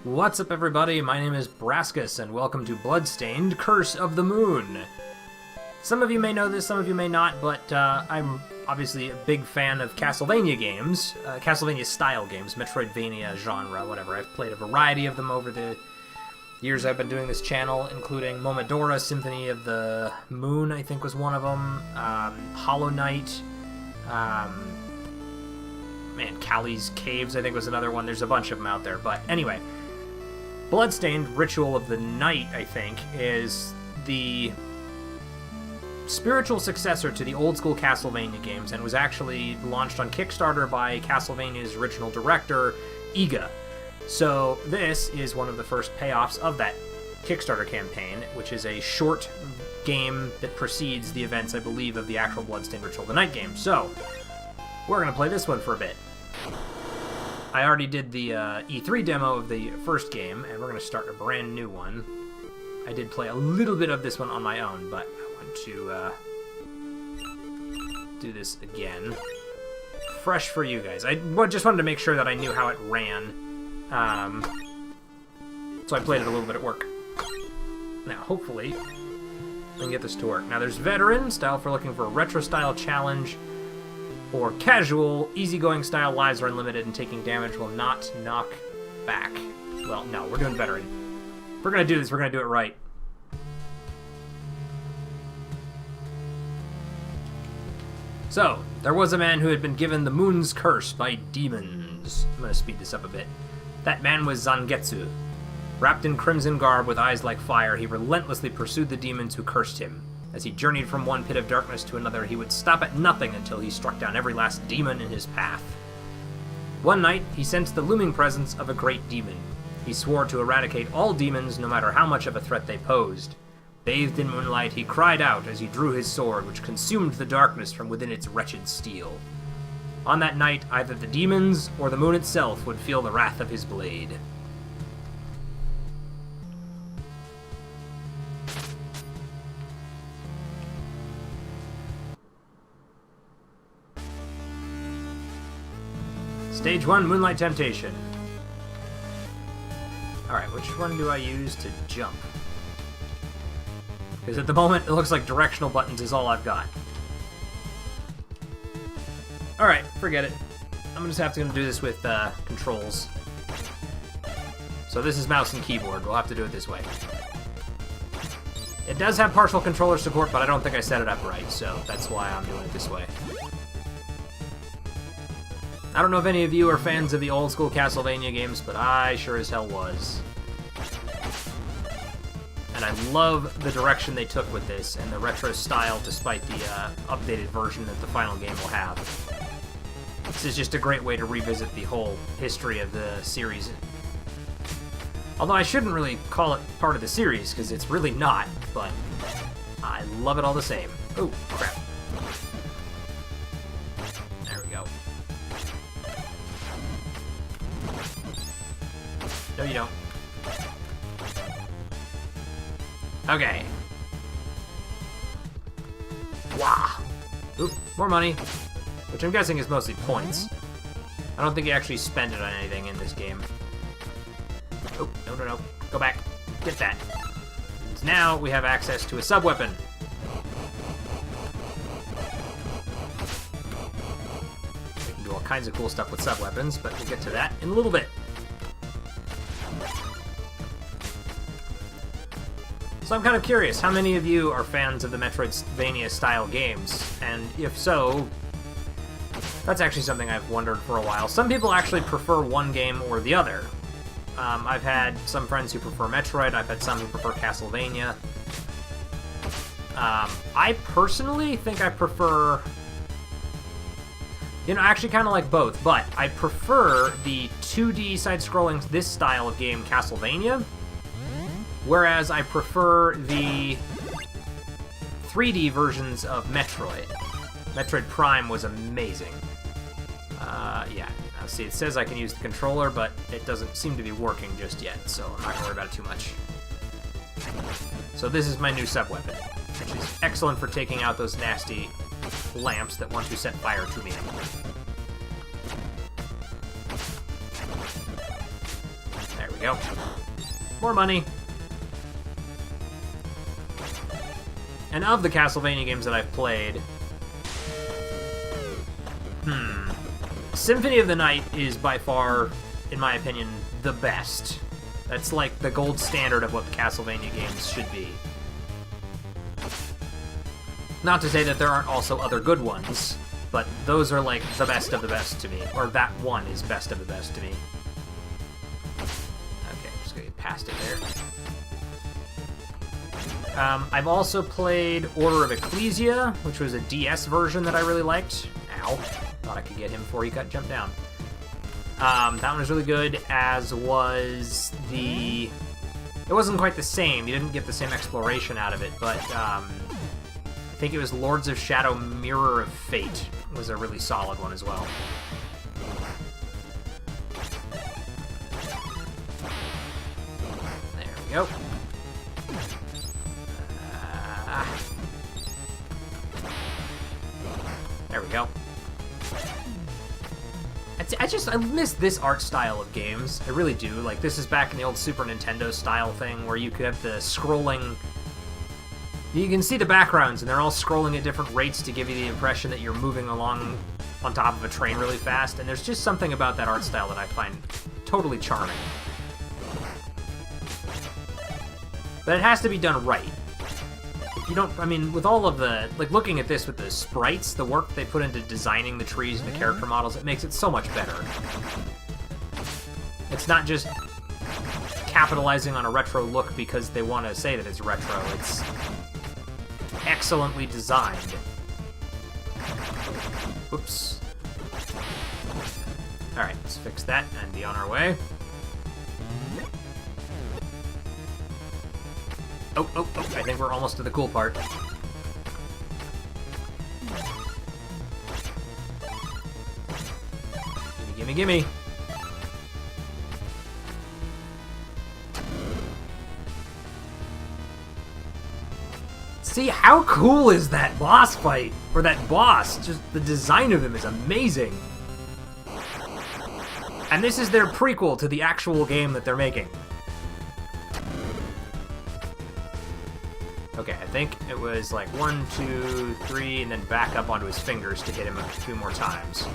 What's up, everybody? My name is Brascus, and welcome to Bloodstained, Curse of the Moon. Some of you may know this, some of you may not, but I'm obviously a big fan of Castlevania games, Castlevania-style games, Metroidvania genre, whatever. I've played a variety of them over the years I've been doing this channel, including Momodora, Symphony of the Moon, I think was one of them, Hollow Knight, Callie's Caves, I think was another one. There's a bunch of them out there, but anyway. Bloodstained, Ritual of the Night, I think, is the spiritual successor to the old-school Castlevania games, and was actually launched on Kickstarter by Castlevania's original director, Iga. So this is one of the first payoffs of that Kickstarter campaign, which is a short game that precedes the events, I believe, of the actual Bloodstained Ritual of the Night game. So, we're going to play this one for a bit. I already did the E3 demo of the first game, and we're going to start a brand new one. I did play a little bit of this one on my own, but I want to do this again. Fresh for you guys. I just wanted to make sure that I knew how it ran. So I played it a little bit at work. Now, hopefully, I can get this to work. Now, there's Veteran, style for looking for a retro-style challenge, or Casual, easygoing style, lives are unlimited, and taking damage will not knock back. Well, no, we're doing Veteran. If we're going to do this, we're going to do it right. So, there was a man who had been given the moon's curse by demons. I'm going to speed this up a bit. That man was Zangetsu. Wrapped in crimson garb with eyes like fire, he relentlessly pursued the demons who cursed him. As he journeyed from one pit of darkness to another, he would stop at nothing until he struck down every last demon in his path. One night, he sensed the looming presence of a great demon. He swore to eradicate all demons, no matter how much of a threat they posed. Bathed in moonlight, he cried out as he drew his sword, which consumed the darkness from within its wretched steel. On that night, either the demons or the moon itself would feel the wrath of his blade. Stage 1, Moonlight Temptation. Alright, which one do I use to jump? Because at the moment, it looks like directional buttons is all I've got. Alright, forget it. I'm just have to do this with controls. So this is mouse and keyboard. We'll have to do it this way. It does have partial controller support, but I don't think I set it up right, so that's why I'm doing it this way. I don't know if any of you are fans of the old-school Castlevania games, but I sure as hell was. And I love the direction they took with this, and the retro style, despite the updated version that the final game will have. This is just a great way to revisit the whole history of the series. Although I shouldn't really call it part of the series, because it's really not, but I love it all the same. Oh, crap. There we go. No, you don't. Okay. Wow. Oop, more money. Which I'm guessing is mostly points. I don't think you actually spend it on anything in this game. Oh, no. Go back. Get that. And now we have access to a sub-weapon. We can do all kinds of cool stuff with sub-weapons, but we'll get to that in a little bit. So I'm kind of curious, how many of you are fans of the Metroidvania-style games? And if so, that's actually something I've wondered for a while. Some people actually prefer one game or the other. I've had some friends who prefer Metroid, I've had some who prefer Castlevania. I personally think I prefer... You know, actually kind of like both, but I prefer the 2D side-scrolling, this style of game, Castlevania, whereas I prefer the 3D versions of Metroid. Metroid Prime was amazing. Yeah. Now, see, it says I can use the controller, but it doesn't seem to be working just yet, so I'm not going to worry about it too much. So this is my new sub-weapon, which is excellent for taking out those nasty lamps that want to set fire to me. There we we go. More money. And of the Castlevania games that I've played... Symphony of the Night is by far, in my opinion, the best. That's like the gold standard of what the Castlevania games should be. Not to say that there aren't also other good ones, but those are like the best of the best to me. Or that one is best of the best to me. Okay, just gonna get past it there. I've also played Order of Ecclesia, which was a DS version that I really liked. Ow. Thought I could get him before he got jumped down. That one was really good, as was the... It wasn't quite the same. You didn't get the same exploration out of it, but I think it was Lords of Shadow Mirror of Fate was a really solid one as well. There we go. There we go. I miss this art style of games. I really do. Like, this is back in the old Super Nintendo style thing where you could have the scrolling... You can see the backgrounds, and they're all scrolling at different rates to give you the impression that you're moving along on top of a train really fast, and there's just something about that art style that I find totally charming. But it has to be done right. You don't, I mean, with all of the, like, looking at this with the sprites, the work they put into designing the trees and the character models, it makes it so much better. It's not just capitalizing on a retro look because they want to say that it's retro. It's excellently designed. Whoops. Alright, let's fix that and be on our way. Oh, I think we're almost to the cool part. Gimme, gimme, gimme. See, how cool is that boss fight? Or that boss? Just the design of him is amazing. And this is their prequel to the actual game that they're making. Okay, I think it was like 1, 2, 3, and then back up onto his fingers to hit him a few more times.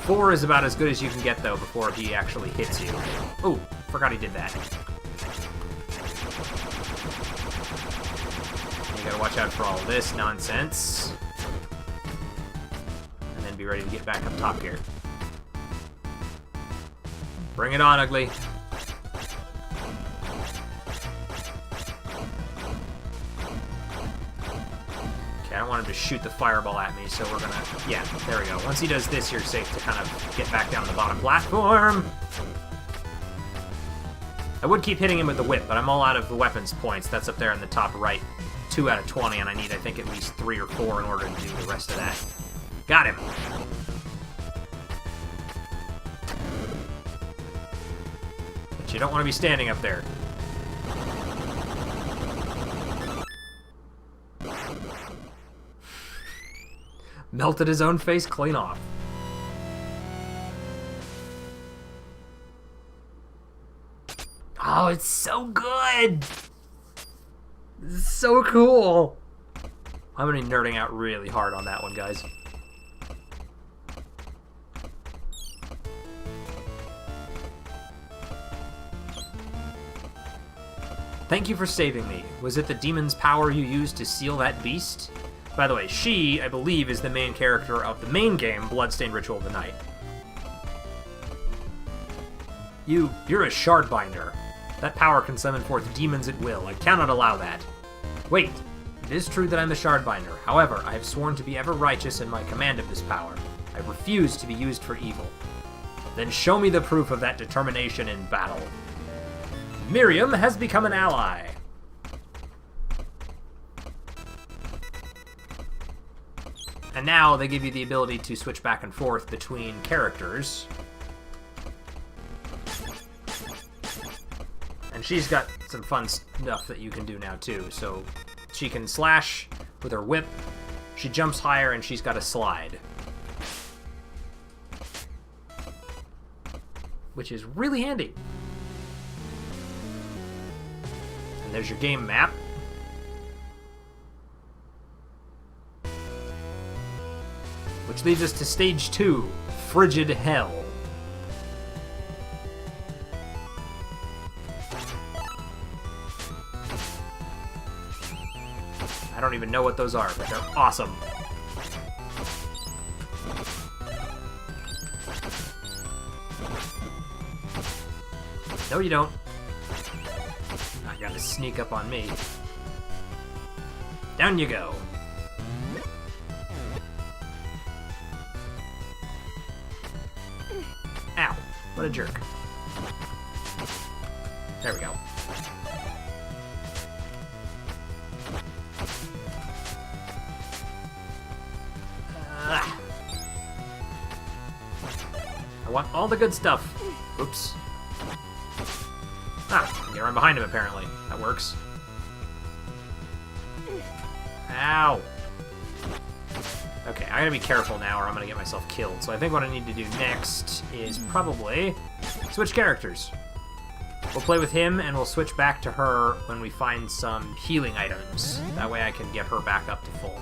4 is about as good as you can get, though, before he actually hits you. Oh, forgot he did that. You gotta watch out for all this nonsense. And then be ready to get back up top here. Bring it on, ugly. I don't want him to shoot the fireball at me, so we're gonna... Yeah, there we go. Once he does this, you're safe to kind of get back down the bottom platform. I would keep hitting him with the whip, but I'm all out of the weapons points. That's up there in the top right. 2 out of 20, and I need, I think, at least 3 or 4 in order to do the rest of that. Got him! But you don't want to be standing up there. Melted his own face clean off. Oh, it's so good! This is so cool! I'm gonna be nerding out really hard on that one, guys. Thank you for saving me. Was it the demon's power you used to seal that beast? By the way, she, I believe, is the main character of the main game, Bloodstained Ritual of the Night. You're a shardbinder. That power can summon forth demons at will. I cannot allow that. Wait, it is true that I'm a shardbinder. However, I have sworn to be ever righteous in my command of this power. I refuse to be used for evil. Then show me the proof of that determination in battle. Miriam has become an ally. And now they give you the ability to switch back and forth between characters. And she's got some fun stuff that you can do now too. So she can slash with her whip, she jumps higher, and she's got a slide. Which is really handy. And there's your game map. Which leads us to stage 2, Frigid Hell. I don't even know what those are, but they're awesome. No, you don't. Not gonna sneak up on me. Down you go. Ow. What a jerk. There we go. I want all the good stuff. Oops. Ah, I can get right behind him apparently. That works. Ow. Okay, I gotta be careful now or I'm gonna get myself killed. So I think what I need to do next is probably switch characters. We'll play with him and we'll switch back to her when we find some healing items. That way I can get her back up to full.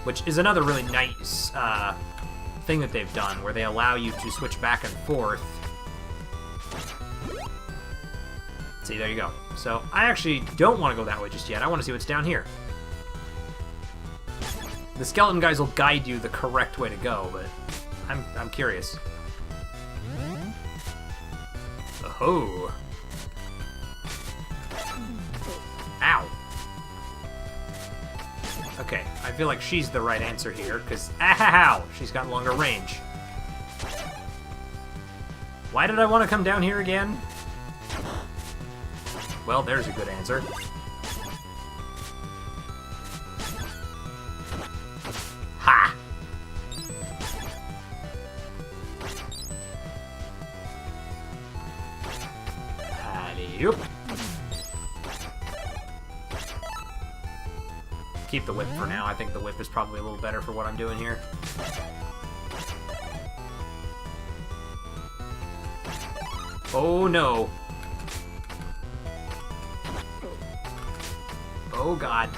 Which is another really nice thing that they've done, where they allow you to switch back and forth. See, there you go. So I actually don't want to go that way just yet. I want to see what's down here. The skeleton guys will guide you the correct way to go, but I'm curious. Oh. Ow. Okay, I feel like she's the right answer here, because ow, she's got longer range. Why did I want to come down here again? Well, there's a good answer. Ha! Alley-oop. Keep the whip for now. I think the whip is probably a little better for what I'm doing here. Oh no. Oh god.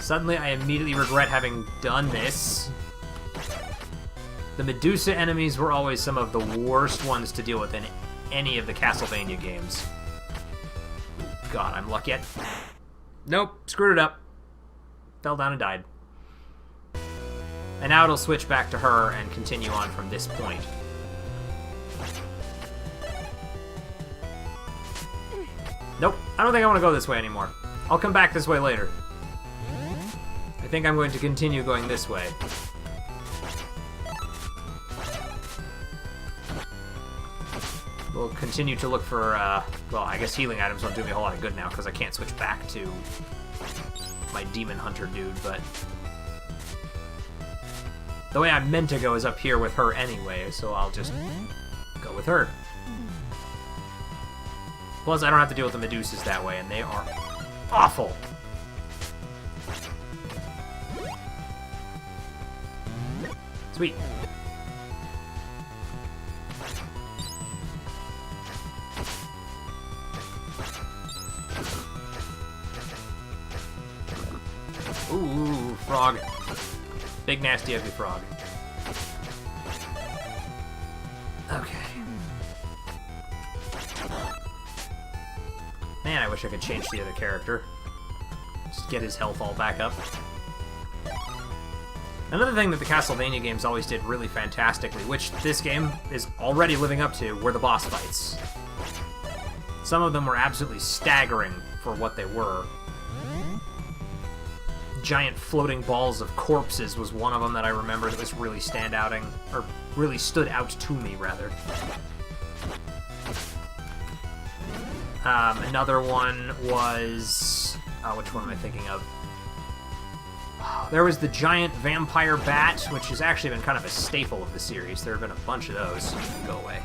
Suddenly I immediately regret having done this. The Medusa enemies were always some of the worst ones to deal with in any of the Castlevania games. God, I'm lucky. Nope, screwed it up. Fell down and died. And now it'll switch back to her and continue on from this point. Nope, I don't think I want to go this way anymore. I'll come back this way later. I think I'm going to continue going this way. We'll continue to look for, well, I guess healing items won't do me a whole lot of good now because I can't switch back to my demon hunter dude, but the way I'm meant to go is up here with her anyway, so I'll just go with her. Plus, I don't have to deal with the Medusas that way, and they are awful. Sweet. Ooh, frog. Big, nasty, ugly frog. Okay. Man, I wish I could change the other character. Just get his health all back up. Another thing that the Castlevania games always did really fantastically, which this game is already living up to, were the boss fights. Some of them were absolutely staggering for what they were. Giant floating balls of corpses was one of them that I remember that was really standouting, or really stood out to me, rather. Another one was... which one am I thinking of? There was the giant vampire bat, which has actually been kind of a staple of the series. There have been a bunch of those. Go away.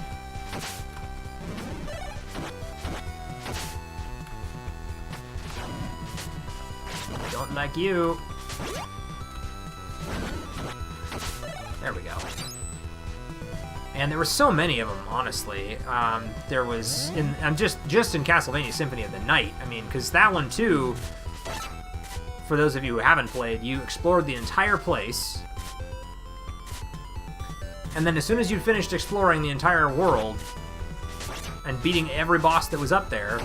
Don't like you. There we go. And there were so many of them, honestly. There was just in Castlevania Symphony of the Night. I mean, because that one too, for those of you who haven't played, you explored the entire place, and then as soon as you'd finished exploring the entire world and beating every boss that was up there,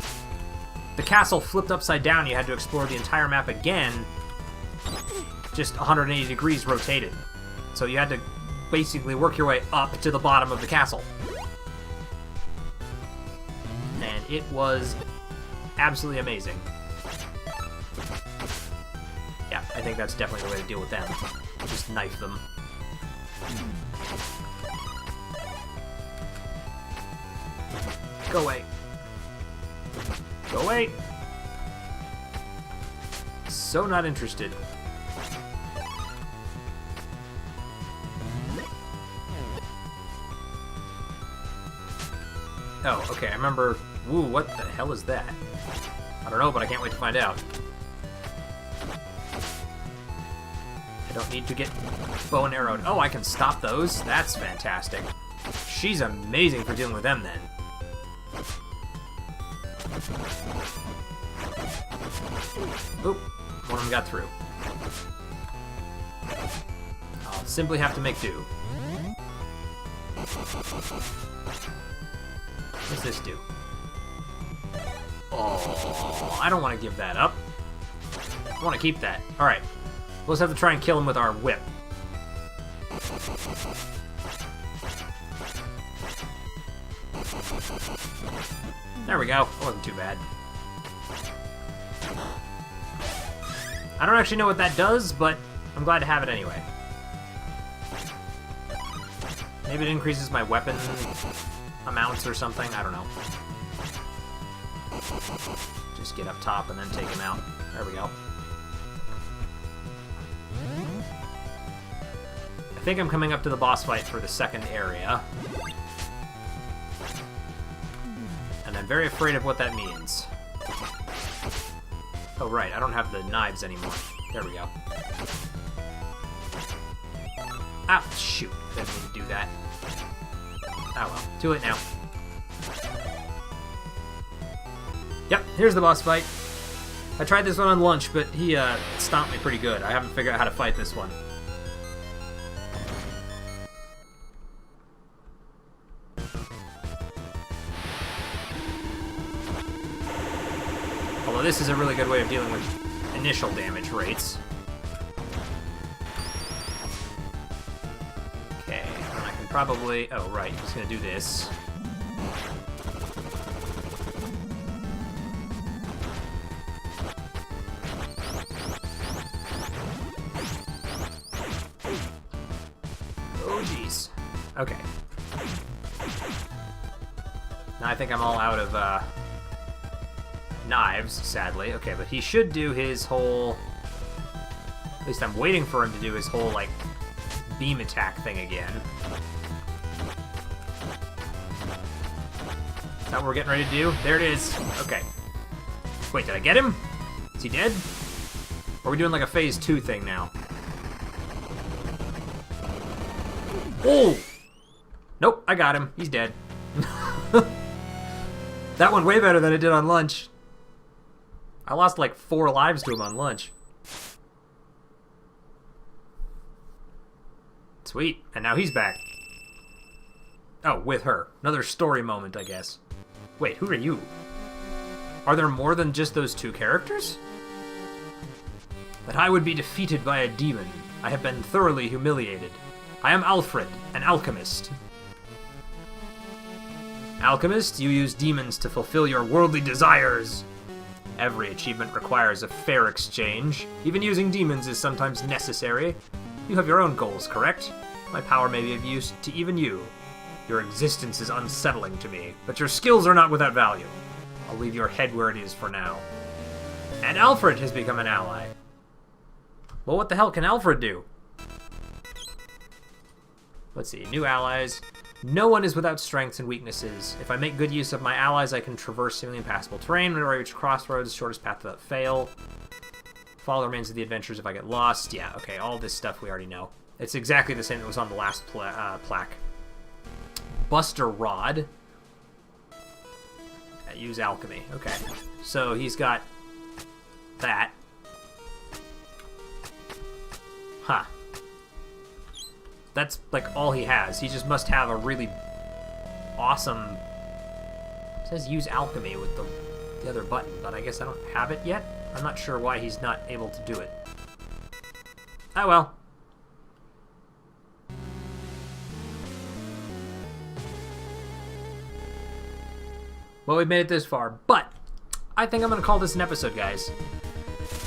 the castle flipped upside down. You had to explore the entire map again, just 180 degrees rotated. So you had to basically work your way up to the bottom of the castle. And it was absolutely amazing. Yeah, I think that's definitely the way to deal with them. Just knife them. Go away. Go away! So not interested. Oh, okay, I remember... Ooh, what the hell is that? I don't know, but I can't wait to find out. I don't need to get bow and arrowed. Oh, I can stop those? That's fantastic. She's amazing for dealing with them, then. Oop, one of them got through. I'll simply have to make do. What's this do? Oh, I don't want to give that up. I want to keep that. Alright. We'll just have to try and kill him with our whip. There we go. That wasn't too bad. I don't actually know what that does, but I'm glad to have it anyway. Maybe it increases my weapon amounts or something. I don't know. Just get up top and then take him out. There we go. I think I'm coming up to the boss fight for the second area. And I'm very afraid of what that means. Oh, right, I don't have the knives anymore. There we go. Ah, shoot. Didn't mean to do that. Oh well, too late now. Yep, here's the boss fight. I tried this one on lunch, but he stomped me pretty good. I haven't figured out how to fight this one. Although this is a really good way of dealing with initial damage rates. Okay, and I can probably... Oh, right, I'm just gonna do this. Oh, jeez. Okay. Now I think I'm all out of, knives, sadly. Okay, but he should do his whole... At least I'm waiting for him to do his whole, like, beam attack thing again. Is that what we're getting ready to do? There it is. Okay. Wait, did I get him? Is he dead? Or are we doing, like, a phase 2 thing now? Oh! Nope, I got him. He's dead. That went way better than it did on lunch. I lost like 4 lives to him on lunch. Sweet. And now he's back. Oh, with her. Another story moment, I guess. Wait, who are you? Are there more than just those 2 characters? That I would be defeated by a demon. I have been thoroughly humiliated. I am Alfred, an alchemist. Alchemist, you use demons to fulfill your worldly desires. Every achievement requires a fair exchange. Even using demons is sometimes necessary. You have your own goals, correct? My power may be of use to even you. Your existence is unsettling to me, but your skills are not without value. I'll leave your head where it is for now. And Alfred has become an ally. Well, what the hell can Alfred do? Let's see, new allies. No one is without strengths and weaknesses. If I make good use of my allies, I can traverse seemingly impassable terrain. Whenever I reach crossroads, shortest path without fail. Follow the remains of the adventures if I get lost. Yeah, okay, all this stuff we already know. It's exactly the same that was on the last plaque. Buster Rod. Use alchemy. Okay. So he's got that. Huh. That's like all he has. He just must have a really awesome... It says use alchemy with the other button, but I guess I don't have it yet. I'm not sure why he's not able to do it. Oh well. Well, we've made it this far, but I think I'm going to call this an episode, guys.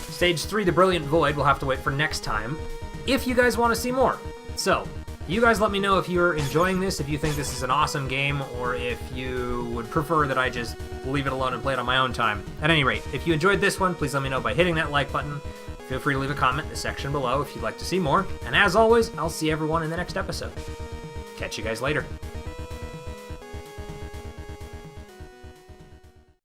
Stage 3, The Brilliant Void, we'll have to wait for next time, if you guys want to see more. So, you guys let me know if you're enjoying this, if you think this is an awesome game, or if you would prefer that I just leave it alone and play it on my own time. At any rate, if you enjoyed this one, please let me know by hitting that like button. Feel free to leave a comment in the section below if you'd like to see more. And as always, I'll see everyone in the next episode. Catch you guys later.